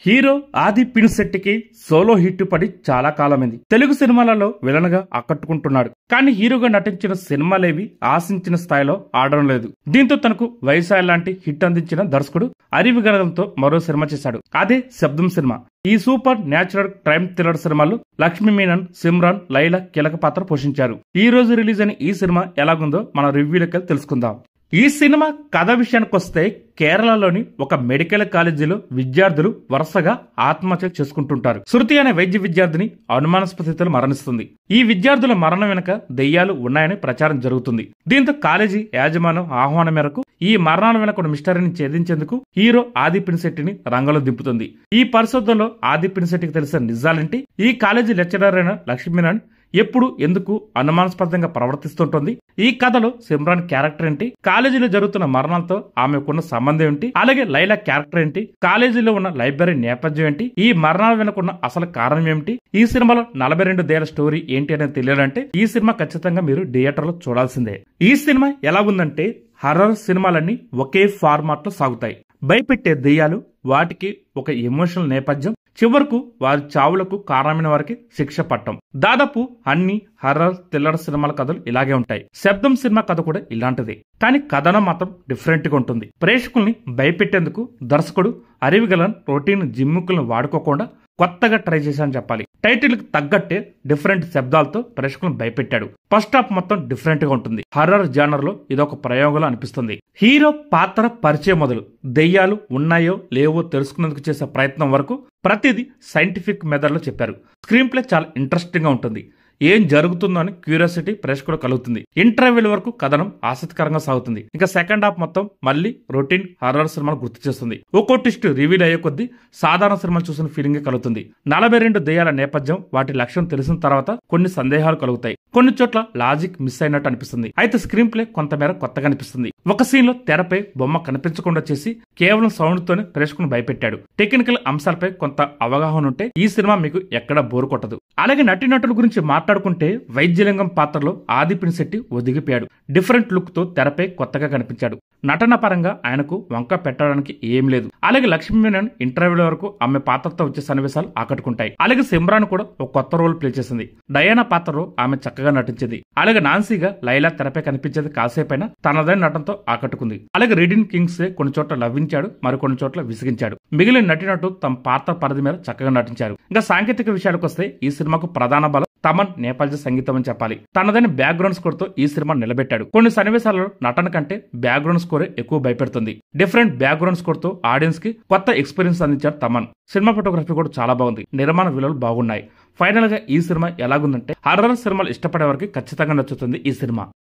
Hero ఆది పినిశెట్టికి solo hit పడి చాలా కాలమైంది. తెలుగు సినిమాలలో విలన్ గా ఆకట్టుకుంటున్నాడు. కానీ హీరోగా నటించిన సినిమాలేవి ఆశించిన స్థాయిలో ఆడడం లేదు. దీంతో తనకు వైశాల్ లాంటి హిట్ అందించిన దర్శకుడు అరివిగనడంతో మరో సినిమా చేశాడు. అదే శబ్దం సినిమా. ఈ సూపర్ న్యాచురల్ క్రైమ్ థ్రిల్లర్ సినిమాలో లక్ష్మీ మీనన్, సిమ్రాన్, లైలా కీలక పాత్ర పోషించారు. ఈ రోజు రిలీజ్ అయిన ఈ సినిమా ఎలాగుందో మన రివ్యూలోకి తెలుసుకుందాం. ఈ సినిమా కథ విషయానికి వస్తే కేరళలోని ఒక మెడికల్ కాలేజీలో విద్యార్థులు వరుసగా ఆత్మహత్య చేసుకుంటుంటారు. శృతి అనే వైద్య విద్యార్థిని అనుమానాస్పద స్థితిలో మరణిస్తుంది. ఈ విద్యార్థుల మరణం వెనుక దెయ్యాలు ఉన్నాయని ప్రచారం జరుగుతుంది. దీంతో కాలేజీ యాజమాన్యం ఆహ్వానం మేరకు ఈ మరణాల వెనుక ఒక మిస్టరీని ఛేదించేందుకు హీరో ఆది పినిశెట్టిని రంగంలో దింపుతుంది. ఈ పరిశోధనలో ఆది పినిశెట్టికి తెలిసిన నిజాలేంటి, ఈ కాలేజీ లెక్చరర్ అయిన లక్ష్మీనారాయణ ఎప్పుడు ఎందుకు అనుమానాస్పదంగా ప్రవర్తిస్తుంటుంది, ఈ కథలో సిమ్రాన్ క్యారెక్టర్ ఏంటి, కాలేజీలో జరుగుతున్న మరణాలతో ఆమెకున్న సంబంధం ఏంటి, అలాగే లైలా క్యారెక్టర్ ఏంటి, కాలేజీలో ఉన్న లైబ్రరీ నేపథ్యం ఏంటి, ఈ మరణాల వెనుకున్న అసలు కారణం ఏమిటి, ఈ సినిమాలో 42 ఏళ్ల స్టోరీ ఏంటి అనేది తెలియాలంటే ఈ సినిమా ఖచ్చితంగా మీరు థియేటర్ లో చూడాల్సిందే. ఈ సినిమా ఎలా ఉందంటే హర్రర్ సినిమాలన్నీ ఒకే ఫార్మాట్ లో సాగుతాయి. భయపెట్టే దెయ్యాలు, వాటికి ఒక ఎమోషనల్ నేపథ్యం, చివరకు వారి చావులకు కారణమైన వారికి శిక్ష పట్టం. దాదాపు అన్ని హర్రర్ థ్రిల్లర్ సినిమాల కథలు ఇలాగే ఉంటాయి. శబ్దం సినిమా కథ కూడా ఇలాంటిదే. కానీ కథనం మాత్రం డిఫరెంట్ గా ఉంటుంది. ప్రేక్షకుల్ని భయపెట్టేందుకు దర్శకుడు అరివిగలన్ రొటీన్ జిమ్ముకులను వాడుకోకుండా కొత్తగా ట్రై చేశానని చెప్పాలి. టైటిల్ కి తగ్గట్టే డిఫరెంట్ శబ్దాలతో ప్రేక్షకులను భయపెట్టాడు. ఫస్ట్ హాఫ్ మొత్తం డిఫరెంట్ గా ఉంటుంది. హర్రర్ జానర్ లో ఇదొక ప్రయోగంలో అనిపిస్తుంది. హీరో పాత్ర పరిచయం మొదలు దెయ్యాలు ఉన్నాయో లేవో తెలుసుకునేందుకు చేసే ప్రయత్నం వరకు ప్రతిదీ సైంటిఫిక్ మెథడ్ లో చెప్పారు. స్క్రీన్ ప్లే చాలా ఇంట్రెస్టింగ్ గా ఉంటుంది. ఏం జరుగుతుందో అని క్యూరియాసిటీ ప్రేక్షకుడు కలుగుతుంది. ఇంటర్వెల్ వరకు కథనం ఆసక్తికరంగా సాగుతుంది. ఇక సెకండ్ హాఫ్ మొత్తం మళ్ళీ రొటీన్ హర్రర్ సినిమాను గుర్తు చేస్తుంది. ఒక్కో ట్విస్ట్ రివీల్ అయ్యే కొద్దీ సాధారణ సినిమాలు చూసిన ఫీలింగ్ కలుగుతుంది. 42 దెయ్యాల నేపథ్యం, వాటి లక్ష్యం తెలిసిన తర్వాత కొన్ని సందేహాలు కలుగుతాయి. కొన్ని చోట్ల లాజిక్ మిస్ అయినట్టు అనిపిస్తుంది. అయితే స్క్రీన్ ప్లే కొంతమేర కొత్తగా అనిపిస్తుంది. ఒక సీన్ లో తెరపై బొమ్మ కనిపించకుండా చేసి కేవలం సౌండ్ తోనే ప్రేక్షకుని భయపెట్టాడు. టెక్నికల్ అంశాలపై కొంత అవగాహన ఉంటే ఈ సినిమా మీకు ఎక్కడా బోరు కొట్టదు. అలాగే నటీనటుల గురించి మాట్లాడుకుంటే వైద్యలింగం పాత్రలో ఆది పినిశెట్టి ఒదిగిపోయాడు. డిఫరెంట్ లుక్ తో తెరపై కొత్తగా కనిపించాడు. నటన పరంగా ఆయనకు వంక పెట్టడానికి ఏం లేదు. అలాగే లక్ష్మీ మీనన్ ఇంటర్వ్యూల వరకు ఆమె పాత్రతో వచ్చే సన్నివేశాలు ఆకట్టుకుంటాయి. అలాగే సిమ్రాన్ కూడా ఒక కొత్త రోల్ ప్లే చేసింది. డయానా పాత్రలో ఆమె చక్కగా నటించింది. అలాగే నాన్సీగా లైలా తెరపై కనిపించేది కాసేపైనా తనదైన నటనతో ఆకట్టుకుంది. అలాగే రీడిన్ కింగ్స్ కొన్ని చోట్ల లవ్వించాడు, మరికొన్ని చోట్ల విసిగించాడు. మిగిలిన నటినటు తమ పాత్ర పరిధి మీద చక్కగా నటించారు. ఇంకా సాంకేతిక విషయాలకు వస్తే ఈ సినిమాకు ప్రధాన బలం తమన్ నేపథ్య సంగీతం అని చెప్పాలి. తనదైన బ్యాక్గ్రౌండ్ స్కోర్ తో ఈ సినిమా నిలబెట్టాడు. కొన్ని సన్నివేశాలలో నటన కంటే బ్యాక్గ్రౌండ్ స్కోరే ఎక్కువ భయపెడుతుంది. డిఫరెంట్ బ్యాక్గ్రౌండ్ స్కోర్ తో ఆడియన్స్ కి కొత్త ఎక్స్పీరియన్స్ అందించారు తమన్. సినిమా ఫోటోగ్రఫీ కూడా చాలా బాగుంది. నిర్మాణ విలువలు బాగున్నాయి. ఫైనల్ గా ఈ సినిమా ఎలాగుందంటే హర్రర్ సినిమాలు ఇష్టపడే వారికి ఖచ్చితంగా నచ్చుతుంది ఈ సినిమా.